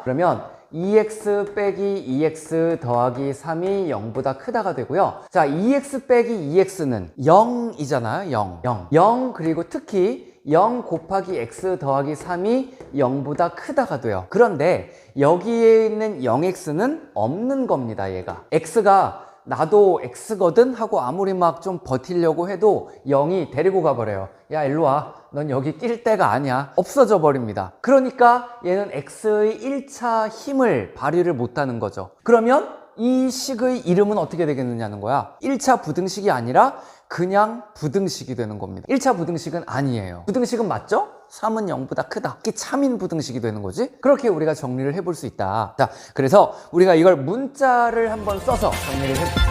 그러면 2x 빼기 2x 더하기 3이 0보다 크다가 되고요. 자, 2x 빼기 2x는 0이잖아요. 0 그리고 특히 0 곱하기 x 더하기 3이 0보다 크다가 돼요. 그런데 여기에 있는 0x는 없는 겁니다. 얘가 x가 나도 x거든 하고 아무리 막 좀 버티려고 해도 0이 데리고 가버려요. 야, 일로 와. 넌 여기 낄 데가 아니야. 없어져 버립니다. 그러니까 얘는 x의 1차 힘을 발휘를 못하는 거죠. 그러면 이 식의 이름은 어떻게 되겠느냐는 거야. 1차 부등식이 아니라 그냥 부등식이 되는 겁니다. 1차 부등식은 아니에요. 부등식은 맞죠? 3은 0보다 크다. 이게 참인 부등식이 되는 거지? 그렇게 우리가 정리를 해볼 수 있다. 자, 그래서 우리가 이걸 문자를 한번 써서 정리를 해볼게요.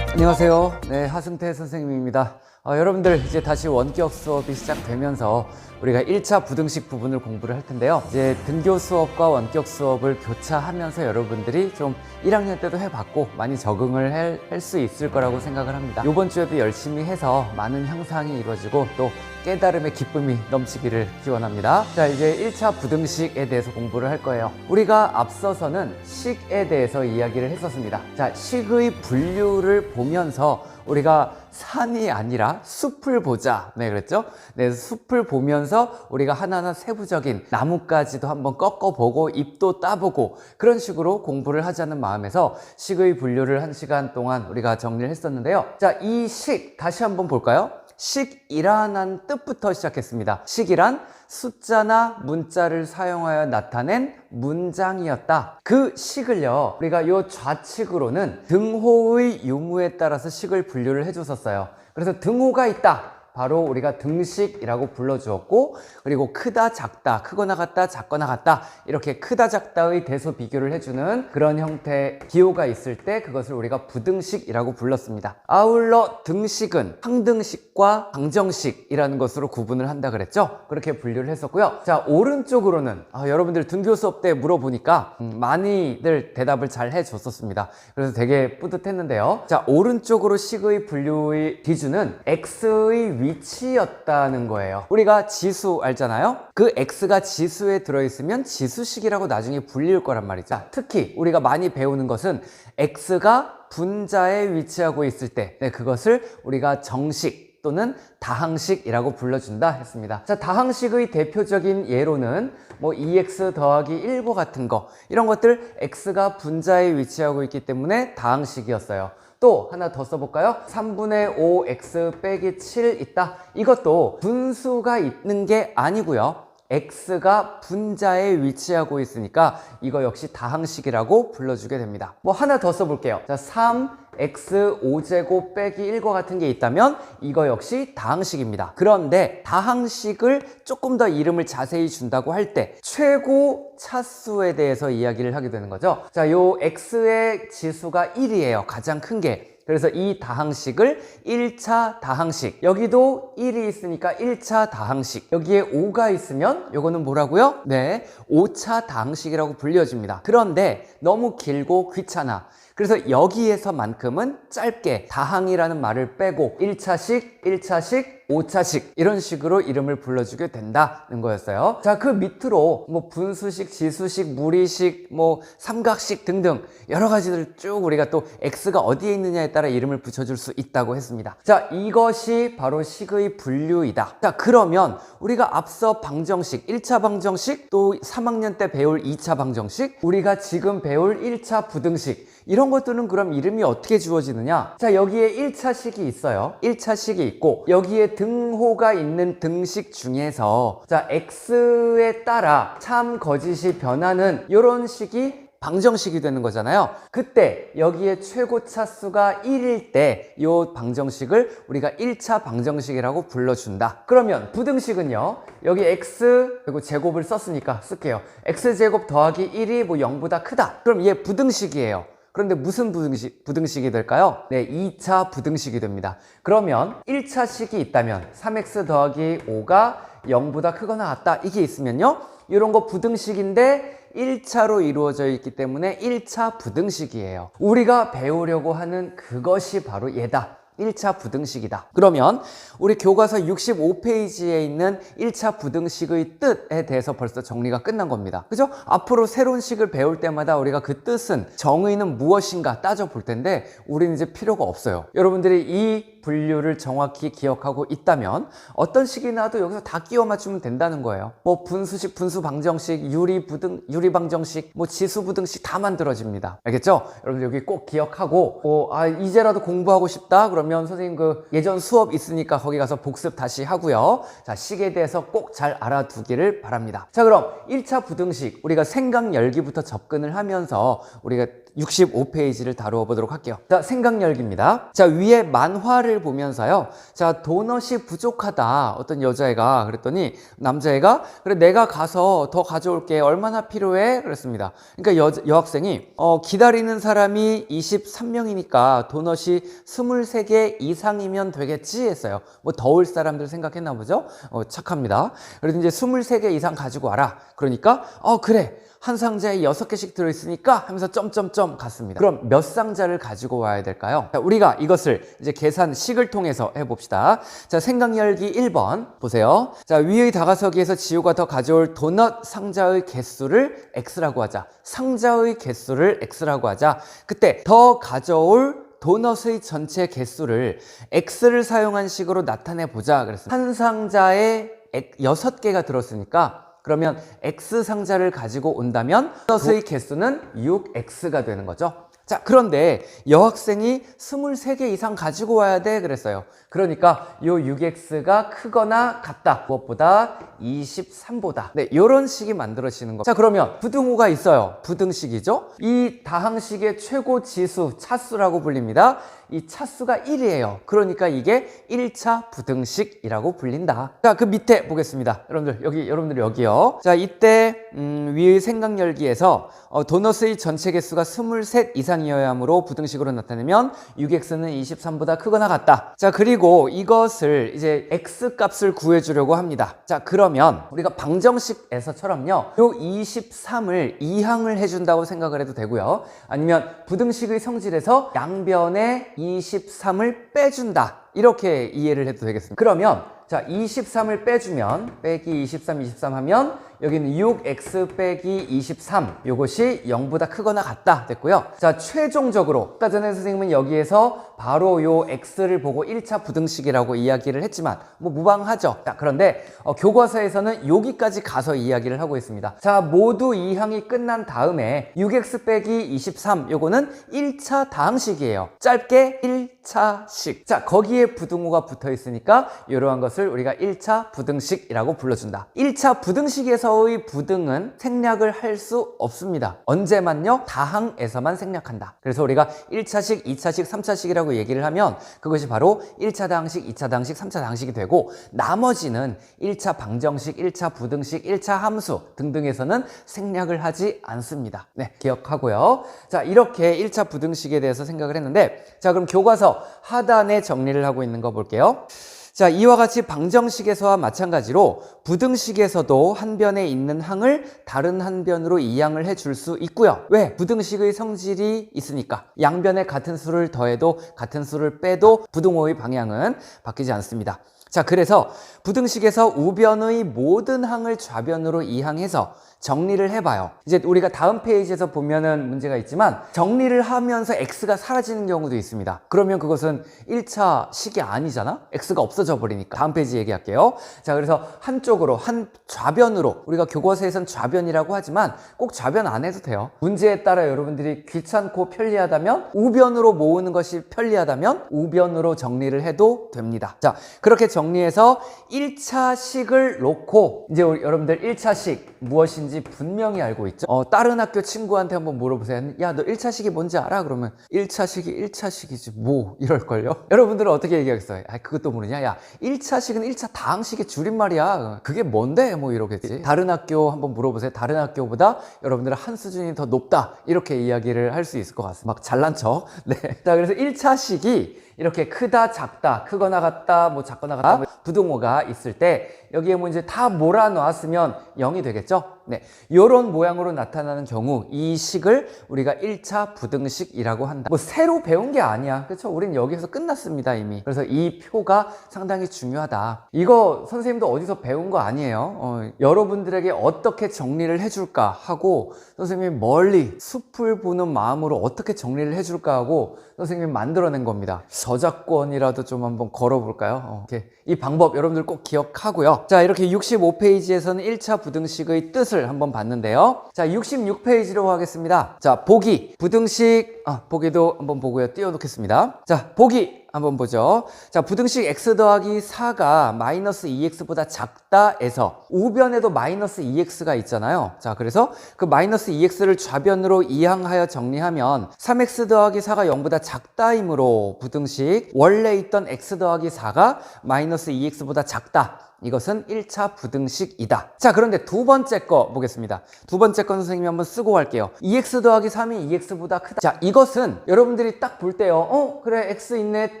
안녕하세요. 네, 하승태 선생님입니다. 여러분들 이제 다시 원격 수업이 시작되면서 우리가 1차 부등식 부분을 공부를 할 텐데요. 이제 등교 수업과 원격 수업을 교차하면서 여러분들이 좀 1학년 때도 해봤고 많이 적응을 할 수 있을 거라고 생각을 합니다. 이번 주에도 열심히 해서 많은 향상이 이루어지고 또 깨달음의 기쁨이 넘치기를 기원합니다. 자, 이제 1차 부등식에 대해서 공부를 할 거예요. 우리가 앞서서는 식에 대해서 이야기를 했었습니다. 자, 식의 분류를 보면서 우리가 산이 아니라 숲을 보자. 네, 그랬죠? 네, 숲을 보면서 우리가 하나하나 세부적인 나뭇가지도 한번 꺾어보고 잎도 따보고 그런 식으로 공부를 하자는 마음에서 식의 분류를 1시간 동안 우리가 정리를 했었는데요. 자, 이 식 다시 한번 볼까요? 식이라는 뜻부터 시작했습니다. 식이란 숫자나 문자를 사용하여 나타낸 문장이었다. 그 식을요, 우리가 요 좌측으로는 등호의 유무에 따라서 식을 분류를 해줬었어요. 그래서 등호가 있다. 바로 우리가 등식이라고 불러주었고, 그리고 크다, 작다, 크거나 같다, 작거나 같다, 이렇게 크다, 작다의 대소 비교를 해주는 그런 형태의 기호가 있을 때 그것을 우리가 부등식이라고 불렀습니다. 아울러 등식은 항등식과 방정식이라는 것으로 구분을 한다 그랬죠? 그렇게 분류를 했었고요. 자, 오른쪽으로는 여러분들 등교 수업 때 물어보니까 많이들 대답을 잘 해줬었습니다. 그래서 되게 뿌듯했는데요. 자, 오른쪽으로 식의 분류의 기준은 x의 위치였다는 거예요. 우리가 지수 알잖아요? 그 x가 지수에 들어있으면 지수식이라고 나중에 불릴 거란 말이죠. 자, 특히 우리가 많이 배우는 것은 x가 분자에 위치하고 있을 때, 네, 그것을 우리가 정식 또는 다항식이라고 불러준다 했습니다. 자, 다항식의 대표적인 예로는 뭐 2x 더하기 1과 같은 거, 이런 것들 x가 분자에 위치하고 있기 때문에 다항식이었어요. 또 하나 더 써볼까요? 3분의 5x 빼기 7 있다. 이것도 분수가 있는 게 아니고요. x가 분자에 위치하고 있으니까 이거 역시 다항식이라고 불러주게 됩니다. 뭐 하나 더 써볼게요. 자, 3x 5제곱 빼기 1과 같은 게 있다면 이거 역시 다항식입니다. 그런데 다항식을 조금 더 이름을 자세히 준다고 할 때 최고 차수에 대해서 이야기를 하게 되는 거죠. 자, 요 x의 지수가 1이에요. 가장 큰 게. 그래서 이 다항식을 1차 다항식, 여기도 1이 있으니까 1차 다항식, 여기에 5가 있으면 요거는 뭐라고요? 네, 5차 다항식이라고 불려집니다. 그런데 너무 길고 귀찮아. 그래서 여기에서만큼은 짧게 다항이라는 말을 빼고 1차식, 1차식, 5차식 이런 식으로 이름을 불러주게 된다는 거였어요. 자, 그 밑으로 뭐 분수식, 지수식, 무리식, 뭐 삼각식 등등 여러 가지들 쭉 우리가 또 x가 어디에 있느냐에 따라 이름을 붙여줄 수 있다고 했습니다. 자, 이것이 바로 식의 분류이다. 자, 그러면 우리가 앞서 방정식, 1차 방정식, 또 3학년 때 배울 2차 방정식, 우리가 지금 배울 1차 부등식, 이런 것들은 그럼 이름이 어떻게 주어지느냐? 자, 여기에 1차식이 있어요. 1차식이 있고 여기에 등호가 있는 등식 중에서 자, x에 따라 참 거짓이 변하는 이런 식이 방정식이 되는 거잖아요. 그때 여기에 최고 차수가 1일 때 이 방정식을 우리가 1차 방정식이라고 불러준다. 그러면 부등식은요, 여기 x 그리고 제곱을 썼으니까 쓸게요. x제곱 더하기 1이 뭐 0보다 크다. 그럼 얘 부등식이에요. 그런데 무슨 부등식이 될까요? 네, 2차 부등식이 됩니다. 그러면 1차식이 있다면 3x 더하기 5가 0보다 크거나 같다, 이게 있으면요, 이런 거 부등식인데 1차로 이루어져 있기 때문에 1차 부등식이에요. 우리가 배우려고 하는 그것이 바로 얘다. 1차 부등식이다. 그러면 우리 교과서 65페이지에 있는 1차 부등식의 뜻에 대해서 벌써 정리가 끝난 겁니다. 그죠? 앞으로 새로운 식을 배울 때마다 우리가 그 뜻은, 정의는 무엇인가 따져볼 텐데 우리는 이제 필요가 없어요. 여러분들이 이 분류를 정확히 기억하고 있다면 어떤 식이 나와도 여기서 다 끼워 맞추면 된다는 거예요. 뭐 분수식, 분수방정식, 유리방정식, 뭐 지수부등식 다 만들어집니다. 알겠죠? 여러분들 여기 꼭 기억하고 이제라도 공부하고 싶다 그러면 선생님 그 예전 수업 있으니까 거기 가서 복습 다시 하고요. 자, 식에 대해서 꼭 잘 알아두기를 바랍니다. 자, 그럼 1차 부등식 우리가 생각열기부터 접근을 하면서 우리가 65페이지를 다루어 보도록 할게요. 자, 생각열기입니다. 자, 위에 만화를 보면서요. 자, 도넛이 부족하다. 어떤 여자애가 그랬더니 남자애가 그래 내가 가서 더 가져올게. 얼마나 필요해? 그랬습니다. 그러니까 여학생이 기다리는 사람이 23명이니까 도넛이 23개 이상이면 되겠지 했어요. 뭐 더울 사람들 생각했나 보죠? 착합니다. 그래서 이제 23개 이상 가지고 와라. 그러니까 그래. 한 상자에 6개씩 들어있으니까 하면서 점점점 갔습니다. 그럼 몇 상자를 가지고 와야 될까요? 자, 우리가 이것을 이제 계산식을 통해서 해봅시다. 자, 생각열기 1번 보세요. 자, 위의 다가서기에서 지우가 더 가져올 도넛 상자의 개수를 X라고 하자. 상자의 개수를 X라고 하자. 그때 더 가져올 도넛의 전체 개수를 X를 사용한 식으로 나타내 보자 그랬습니다. 한 상자에 6개가 들었으니까 그러면 X 상자를 가지고 온다면 도넛의 개수는 6X가 되는 거죠. 자, 그런데 여학생이 23개 이상 가지고 와야 돼 그랬어요. 그러니까 요 6X가 크거나 같다. 무엇보다 23보다. 네, 요런 식이 만들어지는 거. 자, 그러면 부등호가 있어요. 부등식이죠. 이 다항식의 최고 지수, 차수라고 불립니다. 이 차수가 1이에요. 그러니까 이게 1차 부등식이라고 불린다. 자, 그 밑에 보겠습니다. 여러분들 여기요. 자, 이때 위의 생각열기에서 도넛의 전체 개수가 23 이상이어야 하므로 부등식으로 나타내면 6x는 23보다 크거나 같다. 자, 그리고 이것을 이제 x 값을 구해주려고 합니다. 자, 그러면 우리가 방정식에서처럼요, 요 23을 이항을 해준다고 생각을 해도 되고요. 아니면 부등식의 성질에서 양변에 23을 빼준다. 이렇게 이해를 해도 되겠습니다. 그러면 자, 23을 빼주면 빼기 23 하면 여기는 6x 빼기 23 요것이 0보다 크거나 같다 됐고요. 자, 최종적으로 아까 전에 선생님은 여기에서 바로 요 x를 보고 1차 부등식이라고 이야기를 했지만 뭐 무방하죠. 자, 그런데 교과서에서는 여기까지 가서 이야기를 하고 있습니다. 자, 모두 이항이 끝난 다음에 6x 빼기 23 요거는 1차 다항식이에요. 짧게 1차식. 자, 거기에 부등호가 붙어 있으니까 이러한 것을 우리가 1차 부등식이라고 불러준다. 1차 부등식에서의 부등은 생략을 할 수 없습니다. 언제만요? 다항에서만 생략한다. 그래서 우리가 1차식, 2차식, 3차식이라고 얘기를 하면 그것이 바로 1차 다항식, 2차 다항식, 3차 다항식이 되고 나머지는 1차 방정식, 1차 부등식, 1차 함수 등등에서는 생략을 하지 않습니다. 네, 기억하고요. 자, 이렇게 1차 부등식에 대해서 생각을 했는데 자, 그럼 교과서 하단에 정리를 하고 있는 거 볼게요. 자, 이와 같이 방정식에서와 마찬가지로 부등식에서도 한 변에 있는 항을 다른 한 변으로 이항을 해줄 수 있고요. 왜? 부등식의 성질이 있으니까. 양변에 같은 수를 더해도 같은 수를 빼도 부등호의 방향은 바뀌지 않습니다. 자, 그래서 부등식에서 우변의 모든 항을 좌변으로 이항해서 정리를 해봐요. 이제 우리가 다음 페이지에서 보면은 문제가 있지만 정리를 하면서 x가 사라지는 경우도 있습니다. 그러면 그것은 1차 식이 아니잖아? x가 없어져 버리니까. 다음 페이지 얘기할게요. 자, 그래서 한쪽으로, 한 좌변으로, 우리가 교과서에선 좌변이라고 하지만 꼭 좌변 안 해도 돼요. 문제에 따라 여러분들이 귀찮고 편리하다면 우변으로 모으는 것이 편리하다면 우변으로 정리를 해도 됩니다. 자, 그렇게 정리해서 1차 식을 놓고 이제 여러분들 1차 식 무엇인지 분명히 알고 있죠? 다른 학교 친구한테 한번 물어보세요. 야, 너 1차식이 뭔지 알아? 그러면 1차식이 1차식이지 뭐 이럴걸요? 여러분들은 어떻게 얘기하겠어요? 아, 그것도 모르냐? 야, 1차식은 1차 다항식의 줄임말이야. 그게 뭔데? 뭐 이러겠지. 다른 학교 한번 물어보세요. 다른 학교보다 여러분들은 한 수준이 더 높다. 이렇게 이야기를 할 수 있을 것 같습니다. 막 잘난 척. 네. 자, 그래서 1차식이 이렇게 크다, 작다, 크거나 같다, 뭐 작거나 같다, 부등호가 있을 때 여기에 뭐 이제 다 몰아놨으면 0이 되겠죠? 네, 이런 모양으로 나타나는 경우 이 식을 우리가 1차 부등식이라고 한다. 뭐 새로 배운 게 아니야. 그렇죠? 우린 여기서 끝났습니다, 이미. 그래서 이 표가 상당히 중요하다. 이거 선생님도 어디서 배운 거 아니에요. 여러분들에게 어떻게 정리를 해줄까 하고 선생님이 멀리 숲을 보는 마음으로 어떻게 정리를 해줄까 하고 선생님이 만들어낸 겁니다. 저작권이라도 좀 한번 걸어볼까요? 이 방법 여러분들 꼭 기억하고요. 자, 이렇게 65페이지에서는 1차 부등식의 뜻을 한번 봤는데요. 자, 66페이지로 하겠습니다. 자, 보기, 부등식, 보기도 한번 보고요. 띄워놓겠습니다. 자, 보기 한번 보죠. 자, 부등식 x 더하기 4가 마이너스 2x보다 작다에서 우변에도 마이너스 2x가 있잖아요. 자, 그래서 그 마이너스 2x를 좌변으로 이항하여 정리하면 3x 더하기 4가 0보다 작다이므로 부등식 원래 있던 x 더하기 4가 마이너스 2x보다 작다. 이것은 1차 부등식이다. 자, 그런데 두 번째 거 보겠습니다. 두 번째 건 선생님이 한번 쓰고 갈게요. 2x 더하기 3이 2x보다 크다. 자, 이것은 여러분들이 딱 볼 때요. 그래, x 있네,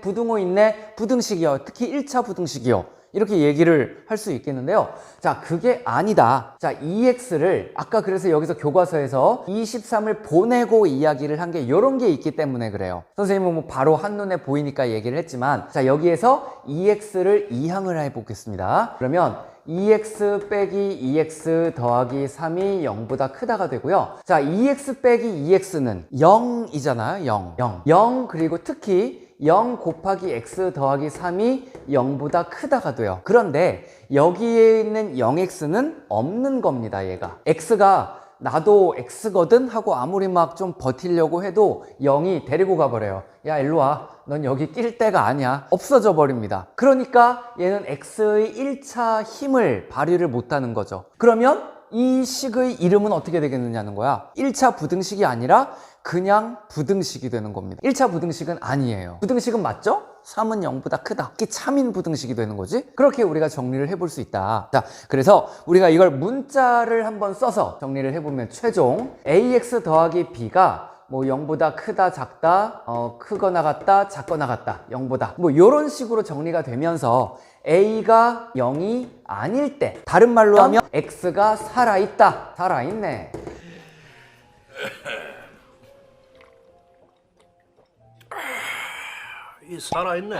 부등호 있네, 부등식이요. 특히 1차 부등식이요. 이렇게 얘기를 할 수 있겠는데요. 자, 그게 아니다. 자, 2x를 아까 그래서 여기서 교과서에서 23을 보내고 이야기를 한 게 이런 게 있기 때문에 그래요. 선생님은 뭐 바로 한눈에 보이니까 얘기를 했지만, 자, 여기에서 2x를 이항을 해보겠습니다. 그러면 2x 빼기 2x 더하기 3이 0보다 크다가 되고요. 자, 2x 빼기 2x는 0이잖아요. 0 그리고 특히 0 곱하기 x 더하기 3이 0보다 크다가 돼요. 그런데 여기에 있는 0x는 없는 겁니다, 얘가. x가 나도 x거든 하고 아무리 막 좀 버티려고 해도 0이 데리고 가버려요. 야, 일로 와. 넌 여기 낄 데가 아니야. 없어져 버립니다. 그러니까 얘는 x의 1차 힘을 발휘를 못하는 거죠. 그러면 이 식의 이름은 어떻게 되겠느냐는 거야. 1차 부등식이 아니라 그냥 부등식이 되는 겁니다. 1차 부등식은 아니에요. 부등식은 맞죠? 3은 0보다 크다. 이게 참인 부등식이 되는 거지. 그렇게 우리가 정리를 해볼 수 있다. 자, 그래서 우리가 이걸 문자를 한번 써서 정리를 해보면 최종 ax 더하기 b가 뭐 0보다 크다, 작다, 크거나 같다, 작거나 같다, 0보다 뭐 이런 식으로 정리가 되면서 a가 0이 아닐 때, 다른 말로 하면 x가 살아있다. 살아있네. 살아있네.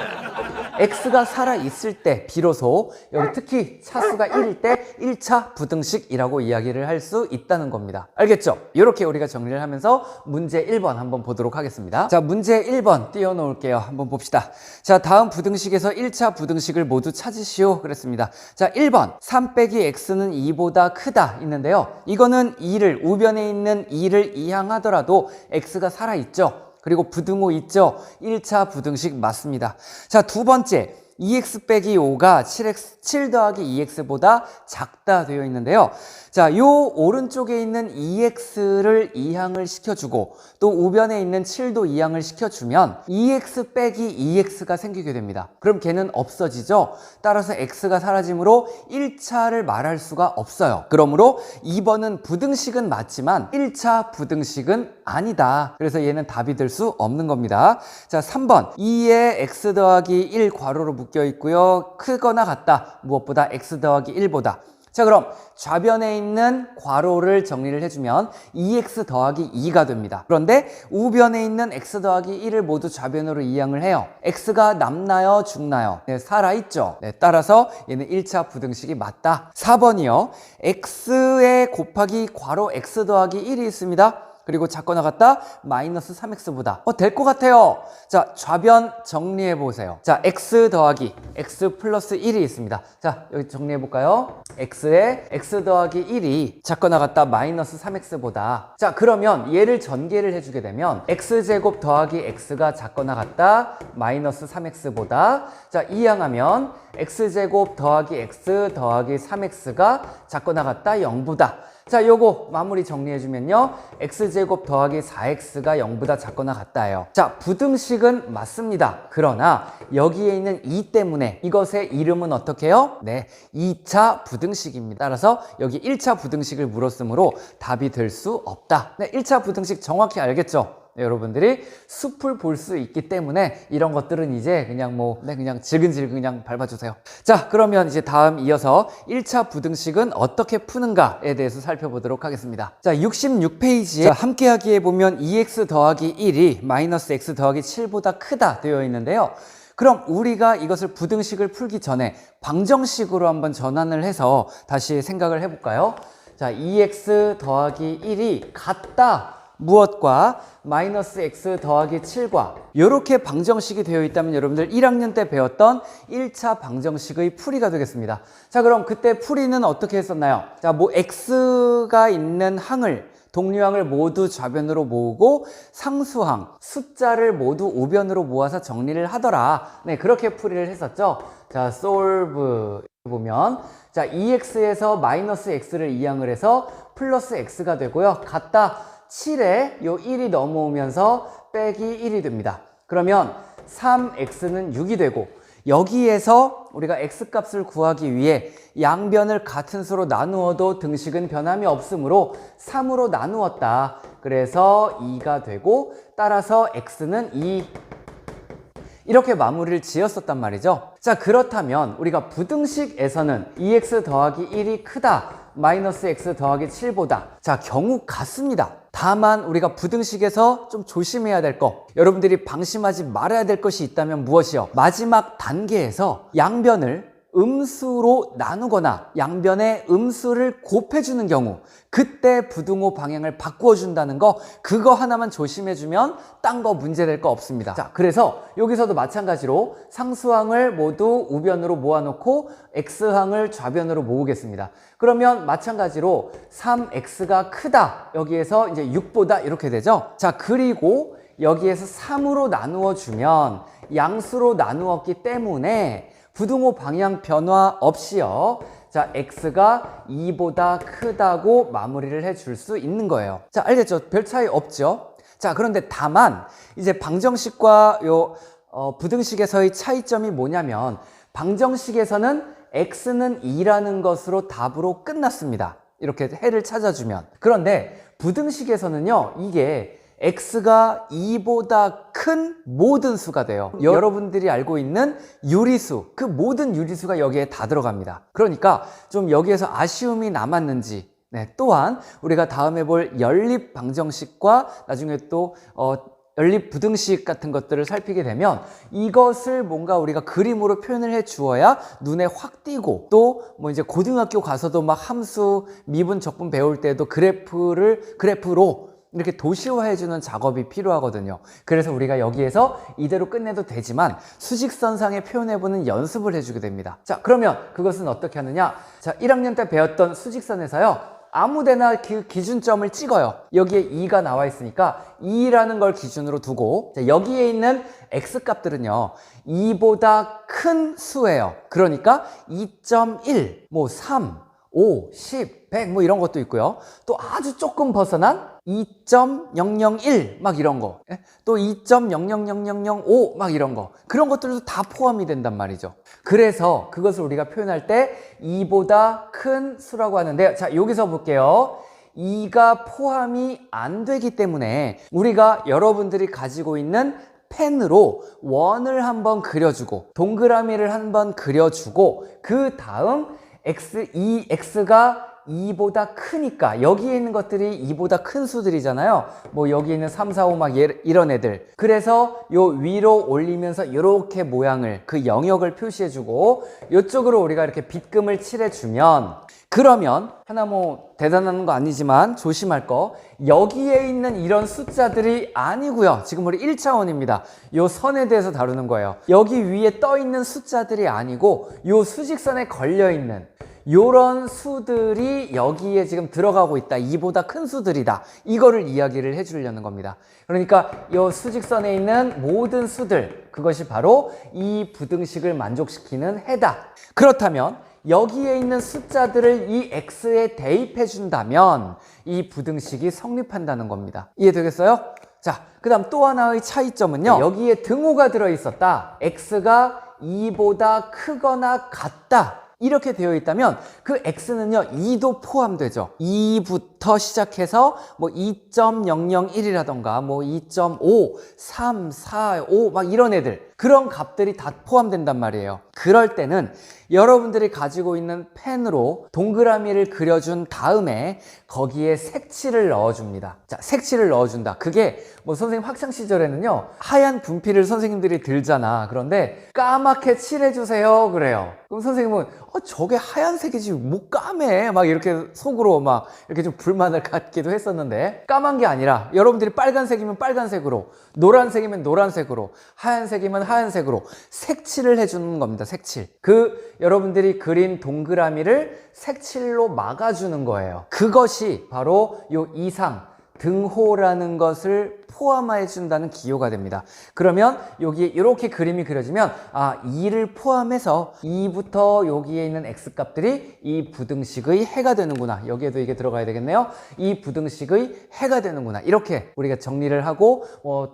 x가 살아있을 때 비로소 여기 특히 차수가 1일 때 1차 부등식이라고 이야기를 할 수 있다는 겁니다. 알겠죠? 이렇게 우리가 정리를 하면서 문제 1번 한번 보도록 하겠습니다. 자, 문제 1번 띄워놓을게요. 한번 봅시다. 자, 다음 부등식에서 1차 부등식을 모두 찾으시오 그랬습니다. 자, 1번 3 빼기 x는 2보다 크다 있는데요. 이거는 2를 우변에 있는 2를 이항하더라도 x가 살아있죠. 그리고 부등호 있죠? 1차 부등식 맞습니다. 자, 두 번째 2x 빼기 5가 7 더하기 2x보다 작다 되어 있는데요. 자, 요 오른쪽에 있는 2x를 이항을 시켜주고 또 우변에 있는 7도 이항을 시켜주면 2x 빼기 2x가 생기게 됩니다. 그럼 걔는 없어지죠? 따라서 x가 사라지므로 1차를 말할 수가 없어요. 그러므로 2번은 부등식은 맞지만 1차 부등식은 아니다. 그래서 얘는 답이 될 수 없는 겁니다. 자, 3번 2에 x 더하기 1 괄호로 묶여 있고요. 크거나 같다. 무엇보다 x 더하기 1보다. 자, 그럼 좌변에 있는 괄호를 정리를 해주면 2x 더하기 2가 됩니다. 그런데 우변에 있는 x 더하기 1을 모두 좌변으로 이항을 해요. x가 남나요? 죽나요? 네, 살아있죠. 네, 따라서 얘는 1차 부등식이 맞다. 4번이요. x에 곱하기 괄호 x 더하기 1이 있습니다. 그리고 작거나 같다 마이너스 3x보다 될 것 같아요. 자, 좌변 정리해 보세요. 자, x 더하기 x 플러스 1이 있습니다. 자, 여기 정리해 볼까요? x에 x 더하기 1이 작거나 같다 마이너스 3x보다. 자, 그러면 얘를 전개를 해주게 되면 x제곱 더하기 x가 작거나 같다 마이너스 3x보다. 자, 이항하면 x제곱 더하기 x 더하기 3x가 작거나 같다 0보다. 자, 요거 마무리 정리해주면요. x제곱 더하기 4x가 0보다 작거나 같다예요. 자, 부등식은 맞습니다. 그러나 여기에 있는 2 때문에 이것의 이름은 어떻게 해요? 네, 2차 부등식입니다. 따라서 여기 1차 부등식을 물었으므로 답이 될 수 없다. 네, 1차 부등식 정확히 알겠죠? 여러분들이 숲을 볼 수 있기 때문에 이런 것들은 이제 그냥 그냥 질근질근 그냥 밟아주세요. 자, 그러면 이제 다음 이어서 1차 부등식은 어떻게 푸는가에 대해서 살펴보도록 하겠습니다. 자, 66페이지에 함께 하기에 보면 2x 더하기 1이 마이너스 x 더하기 7보다 크다 되어 있는데요. 그럼 우리가 이것을 부등식을 풀기 전에 방정식으로 한번 전환을 해서 다시 생각을 해볼까요? 자, 2x 더하기 1이 같다. 무엇과? 마이너스 x 더하기 7과 이렇게 방정식이 되어 있다면 여러분들 1학년 때 배웠던 1차 방정식의 풀이가 되겠습니다. 자, 그럼 그때 풀이는 어떻게 했었나요? 자, x가 있는 항을 동류항을 모두 좌변으로 모으고 상수항, 숫자를 모두 우변으로 모아서 정리를 하더라. 네, 그렇게 풀이를 했었죠. 자, solve 보면 자, 2x에서 마이너스 x를 이항을 해서 플러스 x가 되고요. 같다 7에 요 1이 넘어오면서 빼기 1이 됩니다. 그러면 3x는 6이 되고 여기에서 우리가 x값을 구하기 위해 양변을 같은 수로 나누어도 등식은 변함이 없으므로 3으로 나누었다. 그래서 2가 되고 따라서 x는 2 이렇게 마무리를 지었었단 말이죠. 자, 그렇다면 우리가 부등식에서는 2x 더하기 1이 크다 마이너스 x 더하기 7보다 자, 경우 같습니다. 다만 우리가 부등식에서 좀 조심해야 될 거, 여러분들이 방심하지 말아야 될 것이 있다면 무엇이요? 마지막 단계에서 양변을 음수로 나누거나 양변에 음수를 곱해주는 경우 그때 부등호 방향을 바꾸어 준다는 거, 그거 하나만 조심해주면 딴 거 문제될 거 없습니다. 자, 그래서 여기서도 마찬가지로 상수항을 모두 우변으로 모아놓고 x항을 좌변으로 모으겠습니다. 그러면 마찬가지로 3x가 크다 여기에서 이제 6보다 이렇게 되죠. 자, 그리고 여기에서 3으로 나누어 주면 양수로 나누었기 때문에 부등호 방향 변화 없이요. 자, x가 2보다 크다고 마무리를 해줄 수 있는 거예요. 자, 알겠죠? 별 차이 없죠? 자, 그런데 다만 이제 방정식과 부등식에서의 차이점이 뭐냐면 방정식에서는 x는 2라는 것으로 답으로 끝났습니다. 이렇게 해를 찾아주면. 그런데 부등식에서는요, 이게 x가 2보다 큰 모든 수가 돼요. 여러분들이 알고 있는 유리수, 그 모든 유리수가 여기에 다 들어갑니다. 그러니까 좀 여기에서 아쉬움이 남았는지, 네, 또한 우리가 다음에 볼 연립 방정식과 나중에 또 연립 부등식 같은 것들을 살피게 되면 이것을 뭔가 우리가 그림으로 표현을 해 주어야 눈에 확 띄고, 또 뭐 이제 고등학교 가서도 막 함수, 미분, 적분 배울 때도 그래프로 이렇게 도시화해주는 작업이 필요하거든요. 그래서 우리가 여기에서 이대로 끝내도 되지만 수직선상에 표현해보는 연습을 해주게 됩니다. 자, 그러면 그것은 어떻게 하느냐? 자, 1학년 때 배웠던 수직선에서요, 아무데나 그 기준점을 찍어요. 여기에 2가 나와 있으니까 2라는 걸 기준으로 두고, 자, 여기에 있는 x값들은요 2보다 큰 수예요. 그러니까 2.1, 3, 5, 10, 100 뭐 이런 것도 있고요. 또 아주 조금 벗어난 2.001 막 이런 거, 또 2.000005 막 이런 거, 그런 것들도 다 포함이 된단 말이죠. 그래서 그것을 우리가 표현할 때 2보다 큰 수라고 하는데요. 자, 여기서 볼게요. 2가 포함이 안 되기 때문에 우리가 여러분들이 가지고 있는 펜으로 원을 한번 그려주고 동그라미를 한번 그려주고 그 다음 x가 2보다 크니까 여기에 있는 것들이 2보다 큰 수들이잖아요. 뭐 여기 있는 3, 4, 5 막 이런 애들. 그래서 요 위로 올리면서 이렇게 모양을, 그 영역을 표시해주고 이쪽으로 우리가 이렇게 빗금을 칠해주면, 그러면 하나 뭐 대단한 거 아니지만 조심할 거, 여기에 있는 이런 숫자들이 아니고요. 지금 우리 1차원입니다. 요 선에 대해서 다루는 거예요. 여기 위에 떠 있는 숫자들이 아니고 요 수직선에 걸려 있는 요런 수들이 여기에 지금 들어가고 있다. 2보다 큰 수들이다. 이거를 이야기를 해주려는 겁니다. 그러니까 요 수직선에 있는 모든 수들, 그것이 바로 이 부등식을 만족시키는 해다. 그렇다면 여기에 있는 숫자들을 이 x에 대입해 준다면 이 부등식이 성립한다는 겁니다. 이해되겠어요? 자, 그 다음 또 하나의 차이점은요, 여기에 등호가 들어있었다. x가 2보다 크거나 같다. 이렇게 되어 있다면 그 x는요 2도 포함되죠. 2부터 시작해서 뭐 2.001이라던가 뭐 2.5, 3, 4, 5 막 이런 애들, 그런 값들이 다 포함된단 말이에요. 그럴 때는 여러분들이 가지고 있는 펜으로 동그라미를 그려준 다음에 거기에 색칠을 넣어줍니다. 자, 색칠을 넣어준다. 그게 뭐 선생님 학창 시절에는요 하얀 분필을 선생님들이 들잖아. 그런데 까맣게 칠해주세요 그래요. 그럼 선생님은 저게 하얀색이지 뭐 까매 막 이렇게 속으로 막 이렇게 좀 불만을 갖기도 했었는데, 까만 게 아니라 여러분들이 빨간색이면 빨간색으로, 노란색이면 노란색으로, 하얀색이면 하얀색으로 색칠을 해주는 겁니다. 색칠. 그 여러분들이 그린 동그라미를 색칠로 막아주는 거예요. 그것이 바로 요 이상 등호라는 것을 포함해 준다는 기호가 됩니다. 그러면 여기에 이렇게 그림이 그려지면 2를 포함해서 2부터 여기에 있는 x값들이 이 부등식의 해가 되는구나. 여기에도 이게 들어가야 되겠네요. 이 부등식의 해가 되는구나. 이렇게 우리가 정리를 하고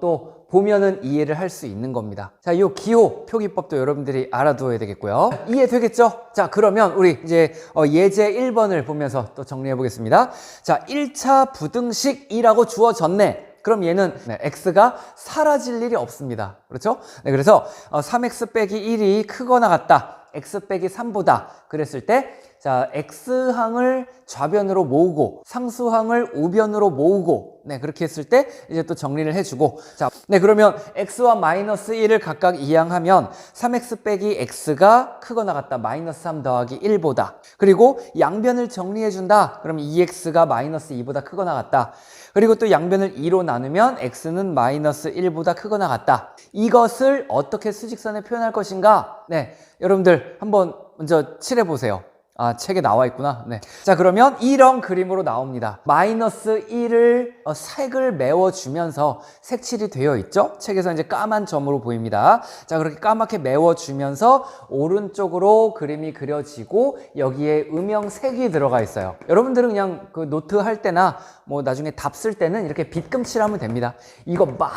또 보면은 이해를 할 수 있는 겁니다. 자, 이 기호 표기법도 여러분들이 알아두어야 되겠고요. 이해되겠죠? 자, 그러면 우리 이제 예제 1번을 보면서 또 정리해 보겠습니다. 자, 1차 부등식이라고 주어졌네. 그럼 얘는 x가 사라질 일이 없습니다. 그렇죠? 네, 그래서 3x 빼기 1이 크거나 같다. x 빼기 3보다 그랬을 때, 자, x항을 좌변으로 모으고 상수항을 우변으로 모으고, 네, 그렇게 했을 때 이제 또 정리를 해주고, 자, 네, 그러면 x와 마이너스 1을 각각 이항하면 3x 빼기 x가 크거나 같다. 마이너스 3 더하기 1보다. 그리고 양변을 정리해준다. 그럼 2x가 마이너스 2보다 크거나 같다. 그리고 또 양변을 2로 나누면 x는 마이너스 1보다 크거나 같다. 이것을 어떻게 수직선에 표현할 것인가? 네, 여러분들 한번 먼저 칠해보세요. 책에 나와 있구나. 네. 자, 그러면 이런 그림으로 나옵니다. 마이너스 1을 색을 메워주면서 색칠이 되어 있죠? 책에서 이제 까만 점으로 보입니다. 자, 그렇게 까맣게 메워주면서 오른쪽으로 그림이 그려지고 여기에 음영색이 들어가 있어요. 여러분들은 그냥 그 노트 할 때나 뭐 나중에 답 쓸 때는 이렇게 빗금칠하면 됩니다. 이거 막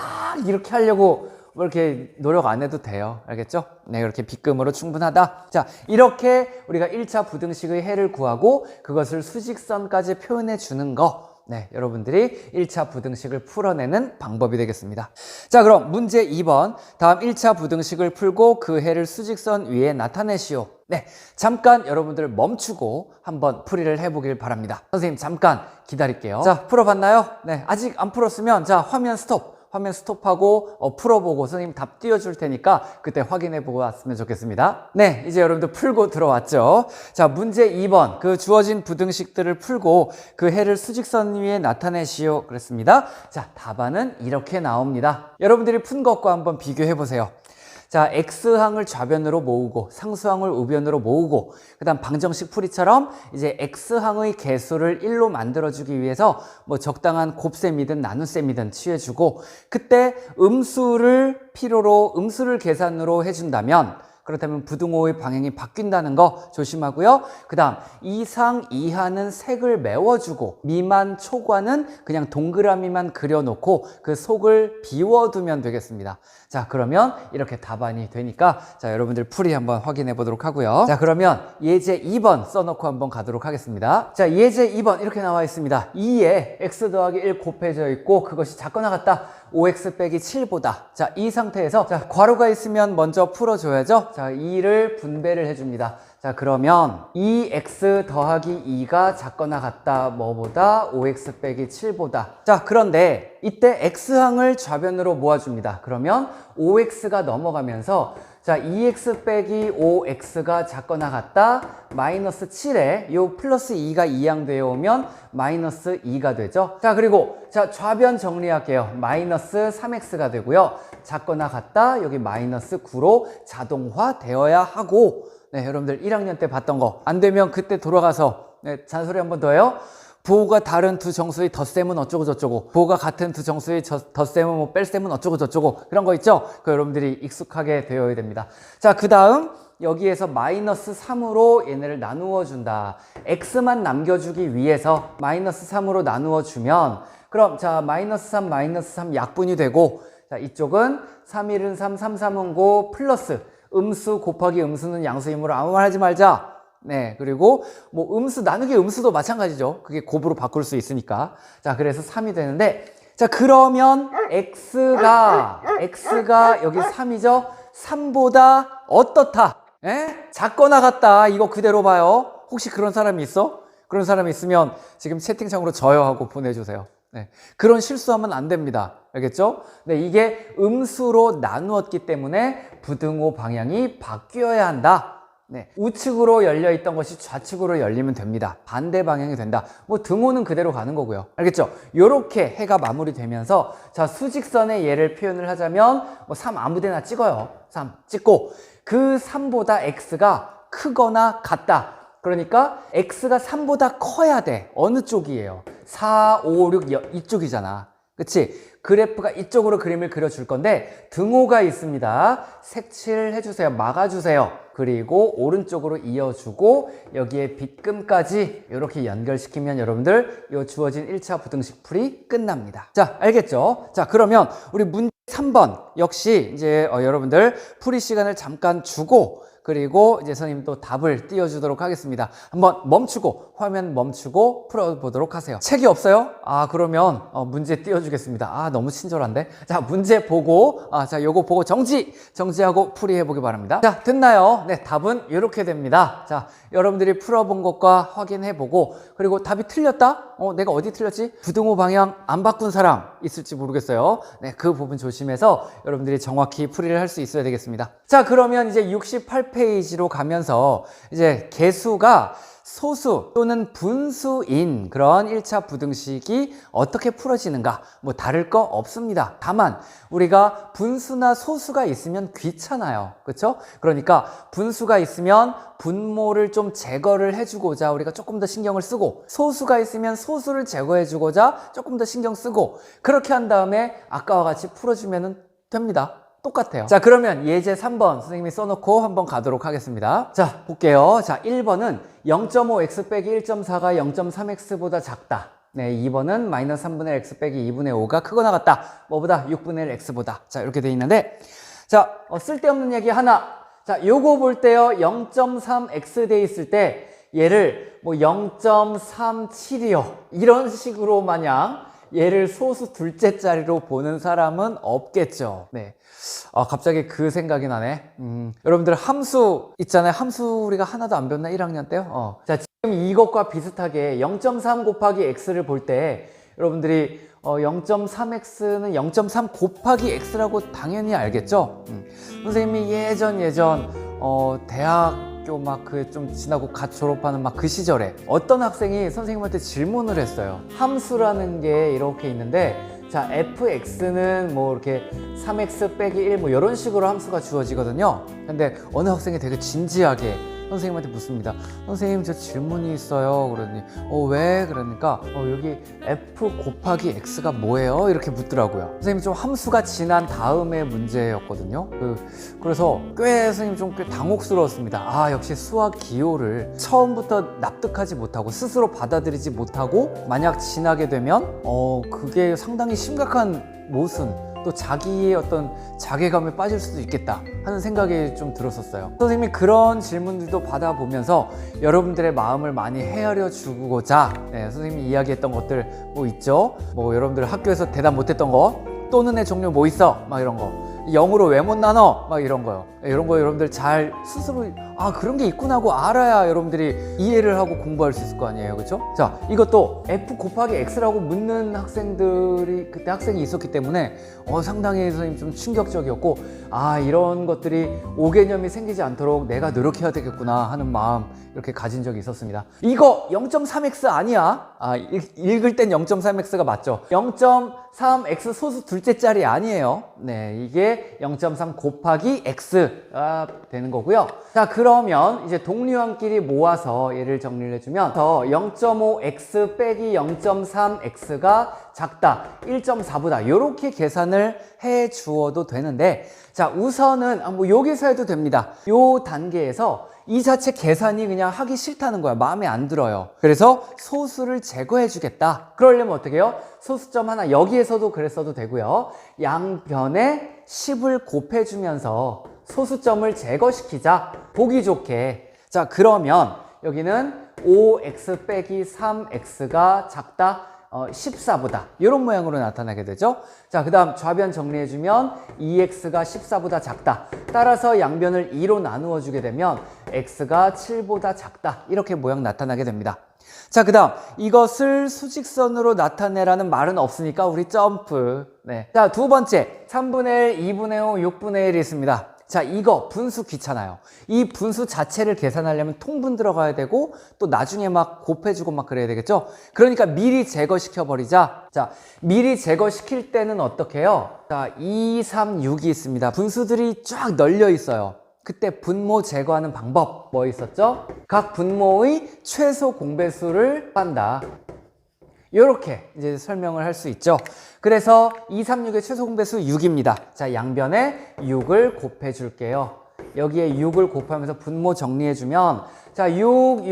이렇게 하려고 뭐 이렇게 노력 안 해도 돼요. 알겠죠? 네, 이렇게 빗금으로 충분하다. 자, 이렇게 우리가 1차 부등식의 해를 구하고 그것을 수직선까지 표현해 주는 거, 네, 여러분들이 1차 부등식을 풀어내는 방법이 되겠습니다. 자, 그럼 문제 2번. 다음 1차 부등식을 풀고 그 해를 수직선 위에 나타내시오. 네, 잠깐 여러분들 멈추고 한번 풀이를 해보길 바랍니다. 선생님 잠깐 기다릴게요. 자, 풀어봤나요? 네, 아직 안 풀었으면 자, 화면 스톱. 화면 스톱하고 풀어보고 선생님 답 띄워줄 테니까 그때 확인해보고 왔으면 좋겠습니다. 네, 이제 여러분들 풀고 들어왔죠. 자, 문제 2번. 그 주어진 부등식들을 풀고 그 해를 수직선 위에 나타내시오 그랬습니다. 자, 답안은 이렇게 나옵니다. 여러분들이 푼 것과 한번 비교해보세요. 자, x항을 좌변으로 모으고 상수항을 우변으로 모으고, 그 다음 방정식 풀이처럼 이제 x항의 개수를 1로 만들어주기 위해서 뭐 적당한 곱셈이든 나눗셈이든 취해주고, 그때 음수를 필요로 음수를 계산으로 해준다면, 그렇다면 부등호의 방향이 바뀐다는 거 조심하고요. 그 다음 이상 이하는 색을 메워주고 미만 초과는 그냥 동그라미만 그려놓고 그 속을 비워두면 되겠습니다. 자, 그러면 이렇게 답안이 되니까 자, 여러분들 풀이 한번 확인해 보도록 하고요. 자, 그러면 예제 2번 써놓고 한번 가도록 하겠습니다. 자, 예제 2번 이렇게 나와 있습니다. 2에 x 더하기 1 곱해져 있고 그것이 작거나 같다. 5x 빼기 7보다. 자, 이 상태에서 자, 괄호가 있으면 먼저 풀어줘야죠. 자, 2를 분배를 해줍니다. 자, 그러면 2x 더하기 2가 작거나 같다. 뭐보다? 5x 빼기 7보다. 자, 그런데 이때 x항을 좌변으로 모아줍니다. 그러면 5x가 넘어가면서 자, 2x 빼기 5x가 작거나 같다. 마이너스 7에 요 플러스 2가 이항되어 오면 마이너스 2가 되죠. 자, 그리고 자, 좌변 정리할게요. 마이너스 3x가 되고요. 작거나 같다. 여기 마이너스 9로 자동화 되어야 하고, 네, 여러분들 1학년 때 봤던 거 안 되면 그때 돌아가서 네, 잔소리 한번 더 해요. 부호가 다른 두 정수의 덧셈은 어쩌고 저쩌고, 부호가 같은 두 정수의 덧셈은 뭐 뺄셈은 어쩌고 저쩌고, 그런 거 있죠? 그 여러분들이 익숙하게 되어야 됩니다. 자, 그 다음 여기에서 마이너스 3으로 얘네를 나누어 준다. x만 남겨주기 위해서 마이너스 3으로 나누어 주면, 그럼 자, 마이너스 3 마이너스 3 약분이 되고, 자, 이쪽은 3, 1은 3, 3, 3은 9 플러스 음수 곱하기 음수는 양수이므로 아무 말 하지 말자. 네, 그리고 뭐 음수, 나누기 음수도 마찬가지죠. 그게 곱으로 바꿀 수 있으니까. 자, 그래서 3이 되는데, 자, 그러면 x가 여기 3이죠? 3보다 어떻다? 예? 작거나 같다. 이거 그대로 봐요. 혹시 그런 사람이 있어? 그런 사람이 있으면 지금 채팅창으로 저요 하고 보내주세요. 네. 그런 실수하면 안 됩니다. 알겠죠? 네, 이게 음수로 나누었기 때문에 부등호 방향이 바뀌어야 한다. 네, 우측으로 열려있던 것이 좌측으로 열리면 됩니다. 반대 방향이 된다. 뭐 등호는 그대로 가는 거고요. 알겠죠? 요렇게 해가 마무리되면서 자, 수직선의 예를 표현을 하자면 뭐 3 아무데나 찍어요. 3 찍고 그 3보다 x가 크거나 같다. 그러니까 x가 3보다 커야 돼. 어느 쪽이에요? 4, 5, 6 이쪽이잖아. 그치? 그래프가 이쪽으로 그림을 그려줄 건데 등호가 있습니다. 색칠해 주세요. 막아주세요. 그리고 오른쪽으로 이어주고 여기에 빗금까지 이렇게 연결시키면 여러분들 이 주어진 1차 부등식 풀이 끝납니다. 자, 알겠죠? 자, 그러면 우리 문제 3번 역시 이제 여러분들 풀이 시간을 잠깐 주고 그리고 이제 선생님 또 답을 띄워주도록 하겠습니다. 한번 멈추고 화면 멈추고 풀어보도록 하세요. 책이 없어요? 아, 그러면 문제 띄워주겠습니다. 아, 너무 친절한데? 자, 문제 보고 자, 요거 보고 정지하고 풀이해보기 바랍니다. 자, 됐나요? 네, 답은 이렇게 됩니다. 자, 여러분들이 풀어본 것과 확인해보고 그리고 답이 틀렸다? 내가 어디 틀렸지? 부등호 방향 안 바꾼 사람 있을지 모르겠어요. 네, 그 부분 조심해서 여러분들이 정확히 풀이를 할 수 있어야 되겠습니다. 자, 그러면 이제 68페이지로 가면서 이제 개수가 소수 또는 분수인 그런 1차 부등식이 어떻게 풀어지는가 뭐 다를 거 없습니다. 다만 우리가 분수나 소수가 있으면 귀찮아요. 그렇죠? 그러니까 분수가 있으면 분모를 좀 제거를 해주고자 우리가 조금 더 신경을 쓰고 소수가 있으면 소수를 제거해주고자 조금 더 신경 쓰고 그렇게 한 다음에 아까와 같이 풀어주면 됩니다. 똑같아요. 자, 그러면 예제 3번 선생님이 써놓고 한번 가도록 하겠습니다. 자, 볼게요. 자, 1번은 0.5x 빼기 1.4가 0.3x보다 작다. 네, 2번은 마이너스 3분의 x 빼기 2분의 5가 크거나 같다. 뭐보다? 6분의 1 x보다. 자, 이렇게 돼 있는데 자, 쓸데없는 얘기 하나. 자, 요거 볼 때요. 0.3x 돼 있을 때 얘를 뭐 0.37이요. 이런 식으로 마냥 얘를 소수 둘째 자리로 보는 사람은 없겠죠. 네. 갑자기 그 생각이 나네. 여러분들 함수 있잖아요. 함수 우리가 하나도 안 배웠나? 1학년 때요? 자, 지금 이것과 비슷하게 0.3 곱하기 x를 볼 때 여러분들이 0.3x는 0.3 곱하기 x라고 당연히 알겠죠? 선생님이 예전 대학교 막 그 좀 지나고 갓 졸업하는 막 그 시절에 어떤 학생이 선생님한테 질문을 했어요. 함수라는 게 이렇게 있는데 자, fx는 뭐 이렇게 3x 빼기 1 뭐 이런 식으로 함수가 주어지거든요. 근데 어느 학생이 되게 진지하게 선생님한테 묻습니다. 선생님, 저 질문이 있어요. 그러더니 왜? 그러니까 여기 f 곱하기 x가 뭐예요? 이렇게 묻더라고요. 선생님이 좀 함수가 지난 다음에 문제였거든요. 그래서 선생님 좀 꽤 당혹스러웠습니다. 역시 수학 기호를 처음부터 납득하지 못하고 스스로 받아들이지 못하고 만약 지나게 되면 그게 상당히 심각한 모순 또 자기의 어떤 자괴감에 빠질 수도 있겠다 하는 생각이 좀 들었었어요. 선생님이 그런 질문들도 받아보면서 여러분들의 마음을 많이 헤아려 주고자 선생님이 이야기했던 것들 뭐 있죠? 뭐 여러분들 학교에서 대답 못했던 거 또는의 종류 뭐 있어? 막 이런 거 0으로 왜 못 나눠? 막 이런 거요. 이런 거 여러분들 잘 스스로 그런 게 있구나 하고 알아야 여러분들이 이해를 하고 공부할 수 있을 거 아니에요. 그렇죠? 자, 이것도 f 곱하기 x라고 묻는 학생들이 그때 학생이 있었기 때문에 상당히 선생님 좀 충격적이었고 이런 것들이 오개념이 생기지 않도록 내가 노력해야 되겠구나 하는 마음 이렇게 가진 적이 있었습니다. 이거 0.3x 아니야? 읽을 땐 0.3x가 맞죠. 0.3x 소수 둘째 짤이 아니에요. 네, 이게 0.3 곱하기 x가 되는 거고요. 자, 그러면 이제 동류항끼리 모아서 얘를 정리를 해주면 0.5x 빼기 0.3x가 작다 1.4보다 이렇게 계산을 해 주어도 되는데 자, 우선은 뭐 여기서 해도 됩니다. 요 단계에서 이 자체 계산이 그냥 하기 싫다는 거야. 마음에 안 들어요. 그래서 소수를 제거해 주겠다. 그러려면 어떻게 해요? 소수점 하나 여기에서도 그랬어도 되고요. 양변에 10을 곱해주면서 소수점을 제거시키자. 보기 좋게. 자, 그러면 여기는 5x 빼기 3x가 작다 14보다 이런 모양으로 나타나게 되죠. 자, 그 다음 좌변 정리해주면 2x가 14보다 작다. 따라서 양변을 2로 나누어 주게 되면 x가 7보다 작다. 이렇게 모양 나타나게 됩니다. 자, 그 다음 이것을 수직선으로 나타내라는 말은 없으니까 우리 점프. 네. 자, 두 번째 3분의 1, 2분의 5, 6분의 1이 있습니다. 자, 이거 분수 귀찮아요. 이 분수 자체를 계산하려면 통분 들어가야 되고 또 나중에 막 곱해주고 막 그래야 되겠죠. 그러니까 미리 제거시켜 버리자. 자, 미리 제거시킬 때는 어떻게 해요? 자, 2, 3, 6이 있습니다. 분수들이 쫙 널려 있어요. 그때 분모 제거하는 방법 뭐 있었죠? 각 분모의 최소 공배수를 빤다. 이렇게 이제 설명을 할 수 있죠. 그래서 2, 3, 6의 최소 공배수 6입니다. 자, 양변에 6을 곱해 줄게요. 여기에 6을 곱하면서 분모 정리해 주면 자, 6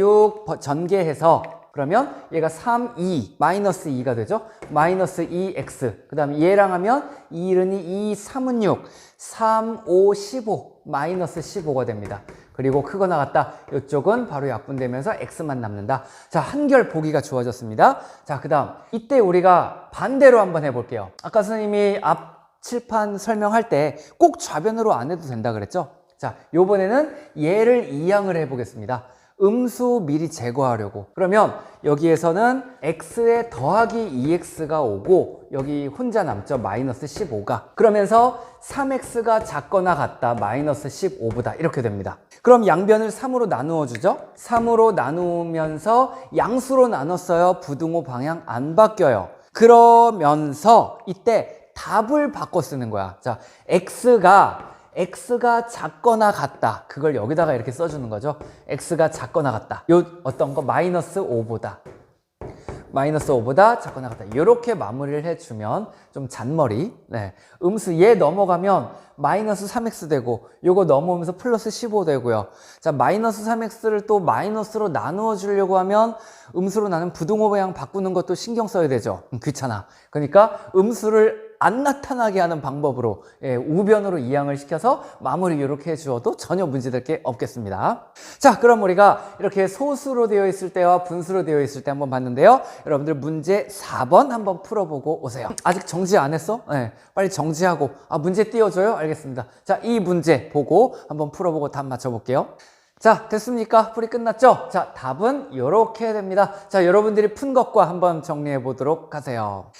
전개해서 그러면 얘가 3, 2, 마이너스 2가 되죠. 마이너스 2x. 그 다음에 얘랑 하면 2는 2, 3은 6, 3, 5, 15, 마이너스 15가 됩니다. 그리고 크거 나갔다. 이쪽은 바로 약분되면서 x만 남는다. 자, 한결 보기가 좋아졌습니다. 자, 그 다음 이때 우리가 반대로 한번 해볼게요. 아까 선생님이 앞 칠판 설명할 때 꼭 좌변으로 안 해도 된다 그랬죠? 자, 요번에는 얘를 이항을 해보겠습니다. 음수 미리 제거하려고. 그러면 여기에서는 x에 더하기 2x가 오고 여기 혼자 남죠. 마이너스 15가. 그러면서 3x가 작거나 같다. 마이너스 15보다. 이렇게 됩니다. 그럼 양변을 3으로 나누어 주죠. 3으로 나누면서 양수로 나눴어요. 부등호 방향 안 바뀌어요. 그러면서 이때 답을 바꿔 쓰는 거야. 자, x가 작거나 같다. 그걸 여기다가 이렇게 써주는 거죠. x가 작거나 같다. 요 어떤 거 마이너스 5보다. 마이너스 5보다 작거나 같다. 이렇게 마무리를 해주면 좀 잔머리. 네. 음수 얘 넘어가면 마이너스 3x 되고 요거 넘어오면서 플러스 15 되고요. 자, 마이너스 3x를 또 마이너스로 나누어 주려고 하면 음수로 나는 부등호 방향 바꾸는 것도 신경 써야 되죠. 귀찮아. 그러니까 음수를 안 나타나게 하는 방법으로 우변으로 이항을 시켜서 마무리 이렇게 해주어도 전혀 문제될 게 없겠습니다. 자, 그럼 우리가 이렇게 소수로 되어 있을 때와 분수로 되어 있을 때 한번 봤는데요. 여러분들 문제 4번 한번 풀어보고 오세요. 아직 정지 안 했어? 네, 빨리 정지하고 문제 띄워줘요? 알겠습니다. 자, 이 문제 보고 한번 풀어보고 답 맞춰볼게요. 자, 됐습니까? 풀이 끝났죠? 자, 답은 이렇게 됩니다. 자, 여러분들이 푼 것과 한번 정리해 보도록 하세요.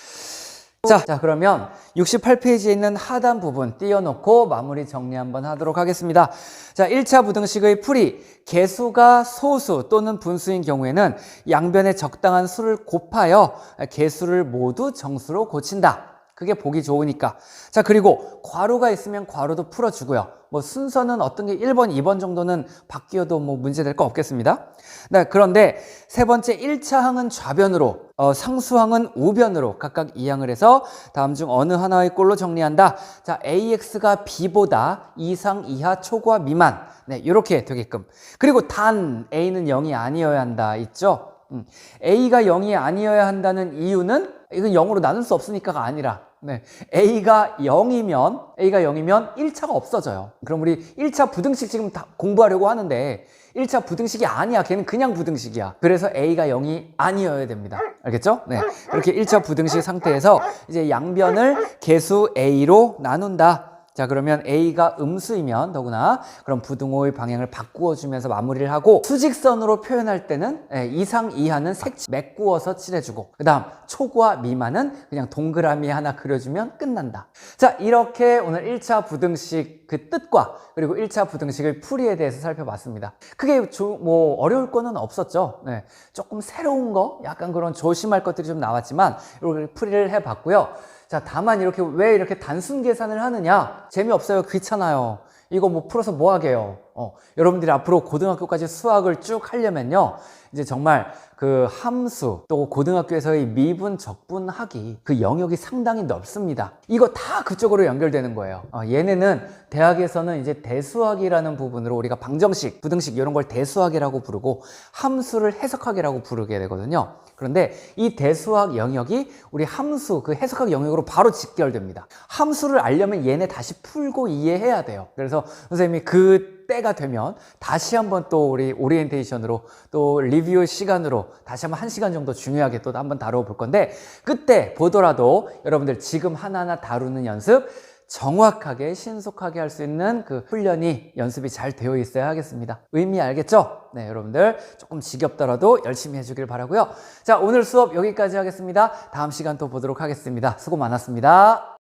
자, 그러면 68페이지에 있는 하단 부분 띄워놓고 마무리 정리 한번 하도록 하겠습니다. 자, 1차 부등식의 풀이 개수가 소수 또는 분수인 경우에는 양변에 적당한 수를 곱하여 개수를 모두 정수로 고친다. 그게 보기 좋으니까. 자, 그리고 괄호가 있으면 괄호도 풀어주고요. 뭐 순서는 어떤 게 1번, 2번 정도는 바뀌어도 뭐 문제될 거 없겠습니다. 네, 그런데 세 번째 1차 항은 좌변으로, 상수항은 우변으로 각각 이항을 해서 다음 중 어느 하나의 꼴로 정리한다. 자, AX가 B보다 이상, 이하, 초과, 미만. 네, 이렇게 되게끔. 그리고 단 A는 0이 아니어야 한다. 있죠? A가 0이 아니어야 한다는 이유는 이건 0으로 나눌 수 없으니까가 아니라 네, A가 0이면 1차가 없어져요. 그럼 우리 1차 부등식 지금 다 공부하려고 하는데 1차 부등식이 아니야. 걔는 그냥 부등식이야. 그래서 A가 0이 아니어야 됩니다. 알겠죠? 네, 이렇게 1차 부등식 상태에서 이제 양변을 개수 A로 나눈다. 자, 그러면 A가 음수이면 더구나 그럼 부등호의 방향을 바꾸어 주면서 마무리를 하고 수직선으로 표현할 때는 이상 이하는 색칠 메꾸어서 칠해주고 그 다음 초과 미만은 그냥 동그라미 하나 그려주면 끝난다. 자, 이렇게 오늘 1차 부등식 그 뜻과 그리고 1차 부등식의 풀이에 대해서 살펴봤습니다. 크게 뭐 어려울 거는 없었죠. 네, 조금 새로운 거 약간 그런 조심할 것들이 좀 나왔지만 이렇게 풀이를 해봤고요. 자, 다만 왜 이렇게 단순 계산을 하느냐? 재미없어요. 귀찮아요. 이거 뭐 풀어서 뭐 하게요? 여러분들이 앞으로 고등학교까지 수학을 쭉 하려면요. 이제 정말 그 함수 또 고등학교에서의 미분, 적분하기 그 영역이 상당히 넓습니다. 이거 다 그쪽으로 연결되는 거예요. 얘네는 대학에서는 이제 대수학이라는 부분으로 우리가 방정식, 부등식 이런 걸 대수학이라고 부르고 함수를 해석학이라고 부르게 되거든요. 그런데 이 대수학 영역이 우리 함수 그 해석학 영역으로 바로 직결됩니다. 함수를 알려면 얘네 다시 풀고 이해해야 돼요. 그래서 선생님이 그 그때가 되면 다시 한번 또 우리 오리엔테이션으로 또 리뷰 시간으로 다시 한번 1시간 정도 중요하게 또 한번 다뤄볼 건데, 그때 보더라도 여러분들 지금 하나하나 다루는 연습 정확하게 신속하게 할 수 있는 그 훈련이 연습이 잘 되어 있어야 하겠습니다. 의미 알겠죠? 네, 여러분들 조금 지겹더라도 열심히 해주길 바라고요. 자, 오늘 수업 여기까지 하겠습니다. 다음 시간 또 보도록 하겠습니다. 수고 많았습니다.